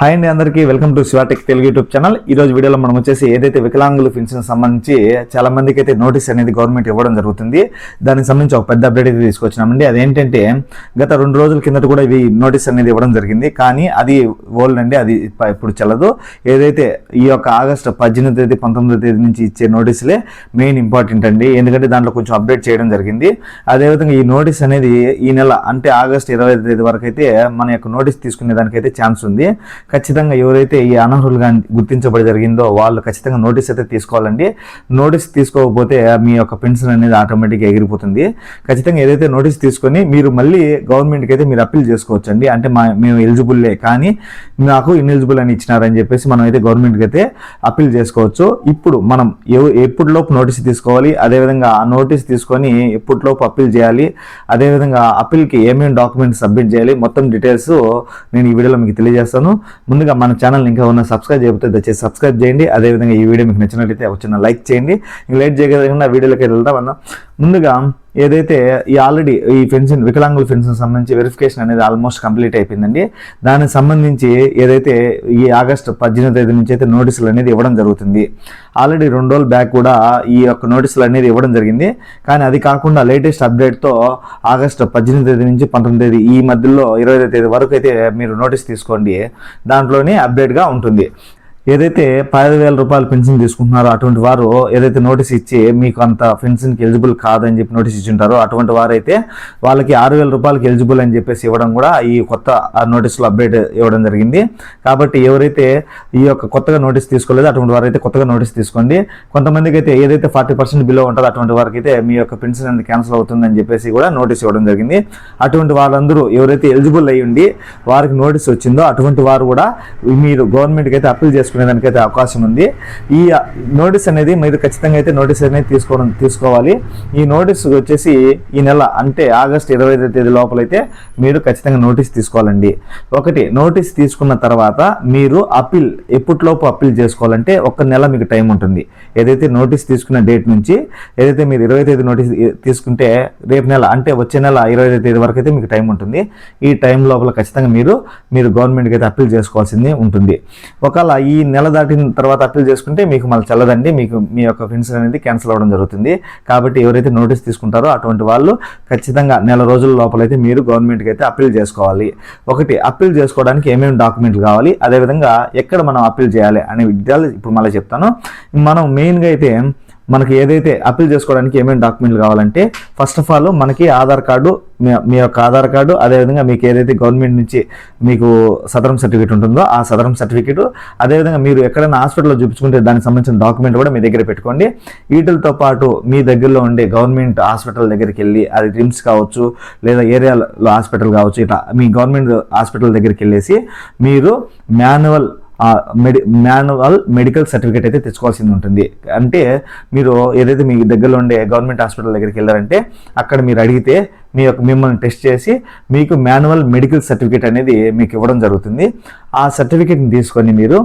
Hi అండి, అందరికీ welcome to Sivatech Telugu YouTube channel. ఈ రోజు వీడియోలో మనం వచ్చేసి ఏదైతే వికలాంగుల పెన్షన్ సంబంధించి చాలా మందికి అయితే నోటీస్ అనేది గవర్నమెంట్ ఇవ్వడం జరుగుతుంది. దానికి సంబంధించి ఒక పెద్ద అప్డేట్ అయితే తీసుకొచ్చినామండి. అదేంటంటే గత 2 రోజుల కిందట కూడా ఇవి నోటీస్ అనేది ఇవ్వడం జరిగింది. కానీ అది ఓల్డ్ అండి, అది ఇప్పుడు చెల్లదు. ఏదైతే ఈ యొక్క ఆగస్టు 18వ తేదీ 19వ తేదీ నుంచి ఇచ్చే నోటీసులే మెయిన్ ఇంపార్టెంట్ అండి. ఎందుకంటే దాంట్లో కొంచెం అప్డేట్ చేయడం జరిగింది. అదేవిధంగా ఈ నోటీస్ అనేది ఈ నెల అంటే ఆగస్టు 20వ తేదీ వరకు అయితే మన యొక్క నోటీస్ తీసుకునే దానికైతే ఛాన్స్ ఉంది. ఖచ్చితంగా ఎవరైతే ఈ అనర్హులుగా గుర్తించబడి జరిగిందో వాళ్ళు ఖచ్చితంగా నోటీస్ అయితే తీసుకోవాలండి. నోటీస్ తీసుకోకపోతే మీ యొక్క పెన్షన్ అనేది ఆటోమేటిక్గా ఎగిరిపోతుంది. ఖచ్చితంగా ఏదైతే నోటీస్ తీసుకొని మీరు మళ్ళీ గవర్నమెంట్కి అయితే మీరు అప్పీల్ చేసుకోవచ్చు అండి. అంటే మేము ఎలిజిబుల్లే కానీ నాకు ఇన్ఎలిజిబుల్ అని ఇచ్చినారని చెప్పేసి మనం అయితే గవర్నమెంట్కి అయితే అప్పీల్ చేసుకోవచ్చు. ఇప్పుడు మనం ఎప్పటిలోపు నోటీస్ తీసుకోవాలి, అదేవిధంగా ఆ నోటీస్ తీసుకొని ఎప్పటిలోపు అప్పీల్ చేయాలి, అదేవిధంగా అప్పీల్కి ఏమేమి డాక్యుమెంట్స్ సబ్మిట్ చేయాలి, మొత్తం డీటెయిల్స్ నేను ఈ వీడియోలో మీకు తెలియజేస్తాను. ముందుగా మన ఛానల్ ఇంకా ఉన్న సబ్స్క్రైబ్ చేయకపోతే దయచేసి సబ్స్క్రైబ్ చేయండి. అదేవిధంగా ఈ వీడియో మీకు నచ్చినట్లయితే వచ్చిన లైక్ చేయండి. లేట్ చేయకుండా వీడియోలోకి వెళ్తాం. ముందుగా ఏదైతే ఆల్రెడీ ఈ పెన్షన్ వికలాంగుల పెన్షన్ సంబంధించి వెరిఫికేషన్ అనేది ఆల్మోస్ట్ కంప్లీట్ అయిపోయిందండి. దానికి సంబంధించి ఏదైతే ఈ ఆగస్టు 18వ తేదీ నుంచి అయితే నోటీసులు అనేది ఇవ్వడం జరుగుతుంది. ఆల్రెడీ 2 రోజుల బ్యాక్ కూడా ఈ యొక్క నోటీసులు అనేది ఇవ్వడం జరిగింది. కానీ అది కాకుండా లేటెస్ట్ అప్డేట్తో ఆగస్టు 18వ తేదీ నుంచి 19వ తేదీ ఈ మధ్యలో 20వ తేదీ వరకు అయితే మీరు నోటీస్ తీసుకోండి. దాంట్లోనే అప్డేట్గా ఉంటుంది. ఏదైతే 10,000 రూపాయలు పెన్షన్ తీసుకుంటున్నారో అటువంటి వారు ఏదైతే నోటీస్ ఇచ్చి మీకు అంత పెన్షన్కి ఎలిజిబుల్ కాదని చెప్పి నోటీస్ ఇచ్చి ఉంటారో అటువంటి వారైతే వాళ్ళకి 6,000 రూపాయలకి ఎలిజిబుల్ అని చెప్పేసి ఇవ్వడం కూడా ఈ కొత్త నోటీసులో అప్డేట్ ఇవ్వడం జరిగింది. కాబట్టి ఎవరైతే ఈ యొక్క కొత్తగా నోటీస్ తీసుకోలేదో అటువంటి వారైతే కొత్తగా నోటీస్ తీసుకోండి. కొంతమందికి అయితే ఏదైతే 40% బిలో ఉంటుందో అటువంటి వారికి అయితే మీ యొక్క పెన్షన్ అనేది క్యాన్సిల్ అవుతుందని చెప్పేసి కూడా నోటీస్ ఇవ్వడం జరిగింది. అటువంటి వాళ్ళందరూ ఎవరైతే ఎలిజిబుల్ అయ్యి ఉండి వారికి నోటీస్ వచ్చిందో అటువంటి వారు కూడా మీరు గవర్నమెంట్కి అయితే అప్పీల్ చేసుకుని దానికైతే అవకాశం ఉంది. ఈ నోటీస్ అనేది మీరు ఖచ్చితంగా అయితే నోటీస్ అనేది తీసుకోవాలి. ఈ నోటీస్ వచ్చేసి ఈ నెల అంటే ఆగస్టు 20వ తేదీ లోపలైతే మీరు ఖచ్చితంగా నోటీస్ తీసుకోవాలండి. ఒకటి నోటీస్ తీసుకున్న తర్వాత మీరు అప్పీల్ ఎప్పటిలోపు అప్పీల్ చేసుకోవాలంటే 1 నెల మీకు టైం ఉంటుంది. ఏదైతే నోటీస్ తీసుకున్న డేట్ నుంచి ఏదైతే మీరు 20వ తేదీ నోటీస్ తీసుకుంటే రేపు నెల అంటే వచ్చే నెల 20వ తేదీ వరకు అయితే మీకు టైం ఉంటుంది. ఈ టైం లోపల ఖచ్చితంగా మీరు గవర్నమెంట్కి అయితే అప్పీల్ చేసుకోవాల్సింది ఉంటుంది. ఒకవేళ ఈ నెల దాటిన తర్వాత అప్పీల్ చేసుకుంటే మీకు మళ్ళీ చల్లదండి, మీకు మీ యొక్క పెన్షన్ అనేది క్యాన్సిల్ అవ్వడం జరుగుతుంది. కాబట్టి ఎవరైతే నోటీస్ తీసుకుంటారో అటువంటి వాళ్ళు ఖచ్చితంగా నెల రోజుల లోపలైతే మీరు గవర్నమెంట్కి అయితే అప్పీల్ చేసుకోవాలి. ఒకటి అప్పీల్ చేసుకోవడానికి ఏమేమి డాక్యుమెంట్లు కావాలి, అదేవిధంగా ఎక్కడ మనం అప్పీల్ చేయాలి అనే విషయాలు ఇప్పుడు మళ్ళీ చెప్తాను. మనం మెయిన్గా అయితే మనకి ఏదైతే అప్పీల్ చేసుకోవడానికి ఏమేమి డాక్యుమెంట్లు కావాలంటే ఫస్ట్ ఆఫ్ ఆల్ మనకి ఆధార్ కార్డు, మీ యొక్క ఆధార్ కార్డు, అదేవిధంగా మీకు ఏదైతే గవర్నమెంట్ నుంచి మీకు సదరం సర్టిఫికేట్ ఉంటుందో ఆ సదరం సర్టిఫికేట్, అదేవిధంగా మీరు ఎక్కడైనా హాస్పిటల్లో చూపించుకుంటే దానికి సంబంధించిన డాక్యుమెంట్ కూడా మీ దగ్గర పెట్టుకోండి. వీటితో పాటు మీ దగ్గరలో ఉండే గవర్నమెంట్ హాస్పిటల్ దగ్గరికి వెళ్ళి, అది రిమ్స్ కావచ్చు లేదా ఏరియాలో హాస్పిటల్ కావచ్చు, ఇట్లా మీ గవర్నమెంట్ హాస్పిటల్ దగ్గరికి వెళ్ళేసి మీరు మాన్యువల్ మెడికల్ సర్టిఫికేట్ అయితే తెచ్చుకోవాల్సింది ఉంటుంది. అంటే మీరు ఏదైతే మీ దగ్గరలో ఉండే గవర్నమెంట్ హాస్పిటల్ దగ్గరికి వెళ్ళారంటే అక్కడ మీరు అడిగితే మిమ్మల్ని టెస్ట్ చేసి మీకు మాన్యువల్ మెడికల్ సర్టిఫికేట్ అనేది మీకు ఇవ్వడం జరుగుతుంది. ఆ సర్టిఫికేట్ని తీసుకొని మీరు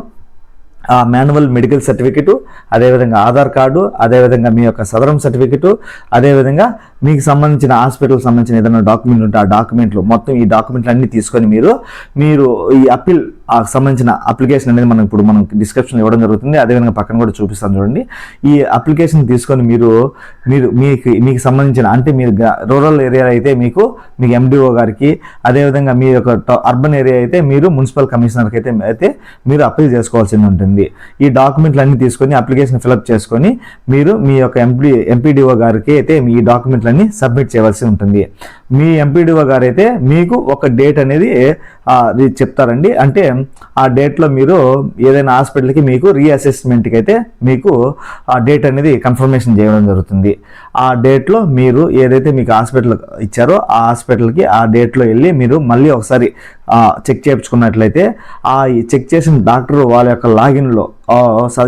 ఆ మాన్యువల్ మెడికల్ సర్టిఫికేటు, అదేవిధంగా ఆధార్ కార్డు, అదేవిధంగా మీ యొక్క సదరం సర్టిఫికేటు, అదేవిధంగా మీకు సంబంధించిన హాస్పిటల్కి సంబంధించిన ఏదైనా డాక్యుమెంట్ ఉంటే ఆ డాక్యుమెంట్లు మొత్తం ఈ డాక్యుమెంట్లు అన్నీ తీసుకొని మీరు ఈ అప్పీల్ సంబంధించిన అప్లికేషన్ అనేది మనం డిస్క్రిప్షన్ ఇవ్వడం జరుగుతుంది. అదేవిధంగా పక్కన కూడా చూపిస్తాను చూడండి. ఈ అప్లికేషన్ తీసుకొని మీరు మీకు సంబంధించిన అంటే మీరు రూరల్ ఏరియా అయితే మీకు ఎండిఓ గారికి, అదేవిధంగా మీ యొక్క అర్బన్ ఏరియా అయితే మీరు మున్సిపల్ కమిషనర్కి అయితే మీరు అప్పీల్ చేసుకోవాల్సి ఉంటుంది. ఈ డాక్యుమెంట్లు అన్ని తీసుకొని అప్లికేషన్ ఫిల్అప్ చేసుకొని మీరు మీ యొక్క ఎంపీడీఓ గారికి అయితే మీ డాక్యుమెంట్లన్నీ సబ్మిట్ చేయవలసి ఉంటుంది. మీ ఎంపీడీఓ గారు అయితే మీకు ఒక డేట్ అనేది చెప్తారండి. అంటే ఆ డేట్లో మీరు ఏదైనా హాస్పిటల్కి మీకు రీఅసెస్మెంట్కి అయితే మీకు ఆ డేట్ అనేది కన్ఫర్మేషన్ చేయడం జరుగుతుంది. ఆ డేట్లో మీరు ఏదైతే మీకు హాస్పిటల్ ఇచ్చారో ఆ హాస్పిటల్కి ఆ డేట్లో వెళ్ళి మీరు మళ్ళీ ఒకసారి చెక్ చేయించుకున్నట్లయితే ఆ చెక్ చేసిన డాక్టర్ వాళ్ళ యొక్క లాగిన్లో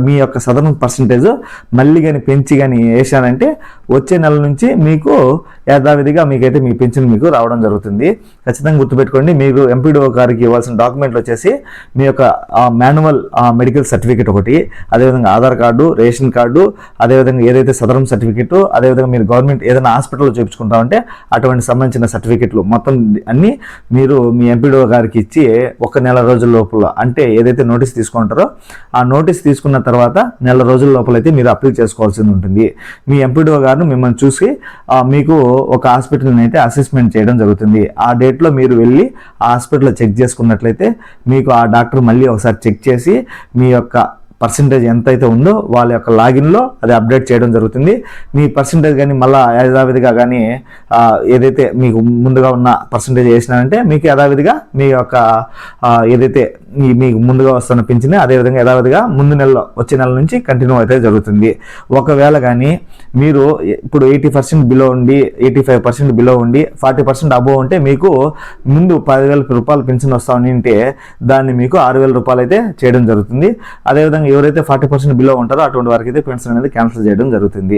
మీ యొక్క సదరన్ పర్సంటేజ్ మళ్ళీ కానీ పెంచి కానీ వేసానంటే వచ్చే నెల నుంచి మీకు యథావిధిగా మీకైతే మీ పెన్షన్ మీకు రావడం జరుగుతుంది. ఖచ్చితంగా గుర్తుపెట్టుకోండి. మీరు ఎంపీడీఓ గారికి ఇవ్వాల్సిన డాక్యుమెంట్లు వచ్చేసి మీ యొక్క మాన్యువల్ మెడికల్ సర్టిఫికేట్ ఒకటి, అదేవిధంగా ఆధార్ కార్డు, రేషన్ కార్డు, అదేవిధంగా ఏదైతే సదరం సర్టిఫికేట్, అదేవిధంగా మీరు గవర్నమెంట్ ఏదైనా హాస్పిటల్లో చూపించుకుంటామంటే అటువంటి సంబంధించిన సర్టిఫికేట్లు మొత్తం అన్నీ మీరు మీ ఎంపీడీఓ గారికి ఇచ్చి 1 నెల రోజుల లోపల, అంటే ఏదైతే నోటీస్ తీసుకుంటారో ఆ నోటీస్ తీసుకున్న తర్వాత నెల రోజుల లోపలైతే మీరు అప్లై చేసుకోవాల్సి ఉంటుంది. మీ ఎంపీడీఓ గారు మిమ్మల్ని చూసి మీకు ఒక హాస్పిటల్ని అయితే అసెస్మెంట్ చేయడం జరుగుతుంది. ఆ డేట్లో మీరు వెళ్ళి ఆ హాస్పిటల్లో చెక్ చేసుకున్నట్లయితే మీకు ఆ డాక్టర్ మళ్ళీ ఒకసారి చెక్ చేసి మీ యొక్క పర్సంటేజ్ ఎంతైతే ఉందో వాళ్ళ యొక్క లాగిన్లో అది అప్డేట్ చేయడం జరుగుతుంది. మీ పర్సంటేజ్ కానీ మళ్ళీ యథావిధిగా కానీ ఏదైతే మీకు ముందుగా ఉన్న పర్సంటేజ్ వేసినారంటే మీకు యథావిధిగా మీ యొక్క ఏదైతే మీకు ముందుగా వస్తున్న పింఛన్ అదేవిధంగా యథావిధిగా ముందు నెలలో వచ్చే నెల నుంచి కంటిన్యూ అయితే జరుగుతుంది. ఒకవేళ కానీ మీరు ఇప్పుడు 80% బిలో ఉండి 85% బిలో ఉండి 40% అబోవ్ ఉంటే మీకు ముందు 10,000 రూపాయలు పింఛన్ వస్తా ఉంటే దాన్ని మీకు 6,000 రూపాయలు అయితే చేయడం జరుగుతుంది. అదేవిధంగా ఎవరైతే 40% బిలో ఉంటారో అటువంటి వారికి అయితే పెన్షన్ అనేది క్యాన్సిల్ చేయడం జరుగుతుంది.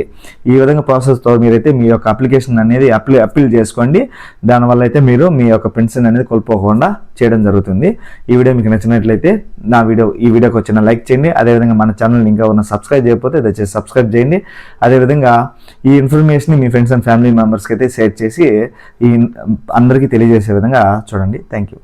ఈ విధంగా ప్రాసెస్తో మీరైతే మీ యొక్క అప్లికేషన్ అనేది అప్పీల్ చేసుకోండి. దానివల్ల అయితే మీరు మీ యొక్క పెన్షన్ అనేది కోల్పోకుండా చేయడం జరుగుతుంది. ఈ వీడియో మీకు నచ్చినట్లయితే ఈ వీడియోకి వచ్చిన లైక్ చేయండి. అదేవిధంగా మన ఛానల్ని ఇంకా ఉన్న సబ్స్క్రైబ్ చేయకపోతే దయచేసి సబ్స్క్రైబ్ చేయండి. అదేవిధంగా ఈ information me friends and family మెంబర్స్కి అయితే షేర్ చేసి అందరికీ తెలియజేసే విధంగా చూడండి. Thank you.